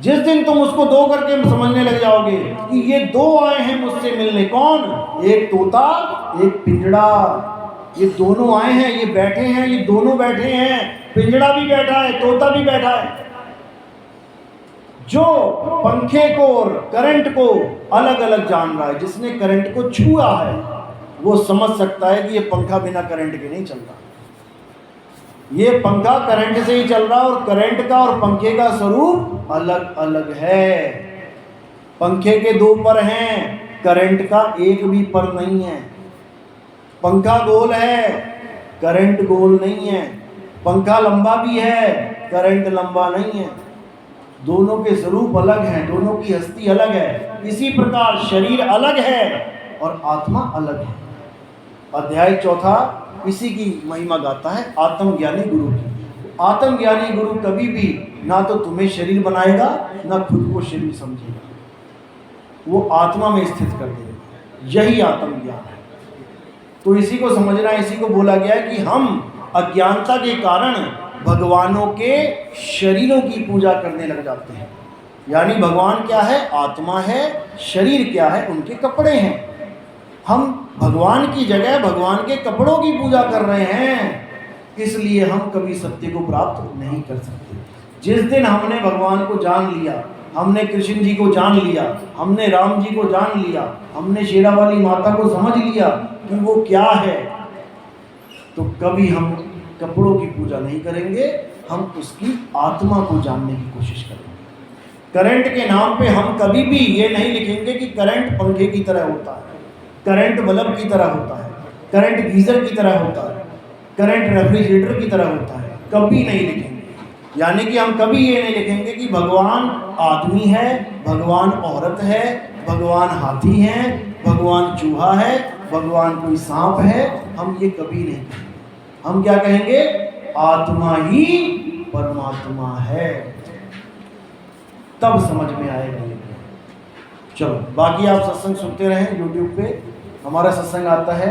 S2: जिस दिन तुम उसको दो करके समझने लग जाओगे कि ये दो आए हैं मुझसे मिलने, कौन? एक तोता, एक पिंजड़ा। ये दोनों आए हैं, ये बैठे हैं, ये दोनों बैठे हैं। पिंजड़ा भी बैठा है, तोता भी बैठा है। जो पंखे को और करंट को अलग अलग जान रहा है, जिसने करंट को छुआ है, वो समझ सकता है कि ये पंखा बिना करंट के नहीं चलता। ये पंखा करंट से ही चल रहा है और करंट का और पंखे का स्वरूप अलग अलग है। पंखे के दो पर हैं, करंट का एक भी पर नहीं है। पंखा गोल है, करंट गोल नहीं है। पंखा लंबा भी है, करंट लंबा नहीं है। दोनों के स्वरूप अलग हैं, दोनों की हस्ती अलग है। इसी प्रकार शरीर अलग है और आत्मा अलग है। अध्याय 4 इसी की महिमा गाता है, आत्मज्ञानी गुरु की। आत्मज्ञानी गुरु कभी भी ना तो तुम्हें शरीर बनाएगा, ना खुद को शरीर समझेगा। वो आत्मा में स्थित कर देगा। यही आत्मज्ञान है। तो इसी को समझना, इसी को बोला गया है कि हम अज्ञानता के कारण भगवानों के शरीरों की पूजा करने लग जाते हैं। यानी भगवान क्या है? आत्मा है। शरीर क्या है? उनके कपड़े हैं। हम भगवान की जगह भगवान के कपड़ों की पूजा कर रहे हैं, इसलिए हम कभी सत्य को प्राप्त नहीं कर सकते। जिस दिन हमने भगवान को जान लिया, हमने कृष्ण जी को जान लिया, हमने राम जी को जान लिया, हमने शेरा वाली माता को समझ लिया कि वो क्या है, तो कभी हम कपड़ों की पूजा नहीं करेंगे, हम उसकी आत्मा को जानने की कोशिश करेंगे। करंट के नाम पे हम कभी भी ये नहीं लिखेंगे कि करंट पंखे की तरह होता है, करंट बल्ब की तरह होता है, करंट गीजर की तरह होता है, करंट रेफ्रिजरेटर की तरह होता है। कभी नहीं लिखेंगे। यानी कि हम कभी ये नहीं लिखेंगे कि भगवान आदमी है, भगवान औरत है, भगवान हाथी है, भगवान चूहा है, भगवान कोई सांप है। हम ये कभी नहीं कहेंगे। हम क्या कहेंगे? आत्मा ही परमात्मा है। तब समझ में आएगा ये। चलो, बाकी आप सत्संग सुनते रहें। यूट्यूब पे हमारा सत्संग आता है,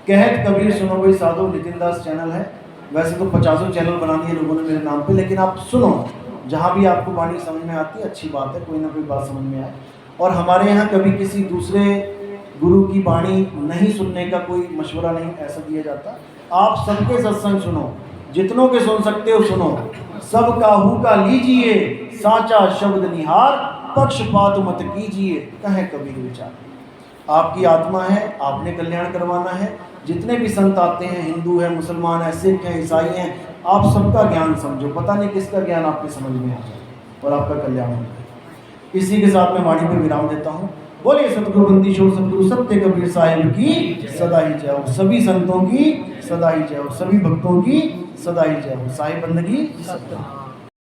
S2: कहत कबीर सुनो भाई साधो, नितिन दास चैनल है। वैसे तो 50 चैनल बना दिए लोगों ने मेरे नाम पे, लेकिन आप सुनो, जहाँ भी आपको वाणी समझ में आती है, अच्छी बात है, कोई ना कोई बात समझ में आए। और हमारे यहाँ कभी किसी दूसरे गुरु की वाणी नहीं सुनने का कोई मशवरा नहीं ऐसा दिया जाता। आप सबके सत्संग सुनो, जितनों के सुन सकते हो सुनो। सब काहू का लीजिए, साचा शब्द निहार, पक्षपात मत कीजिए, कहे कबीर विचार। आपकी आत्मा है, आपने कल्याण करवाना है। जितने भी संत आते हैं, हिंदू है, मुसलमान है, सिख हैं, ईसाई हैं, आप सबका ज्ञान समझो। पता नहीं किसका ज्ञान आपके समझ में आ जाए और आपका कल्याण हो जाए। इसी के साथ मैं वाणी पर विराम देता हूँ। बोलिए सतगुरु बंदीशोर सतगुरु सत्य कबीर साहिब की सदा ही जय हो। सभी संतों की सदा ही जय हो। सभी भक्तों की सदा ही जय हो। साहिब बंदगी सत्य।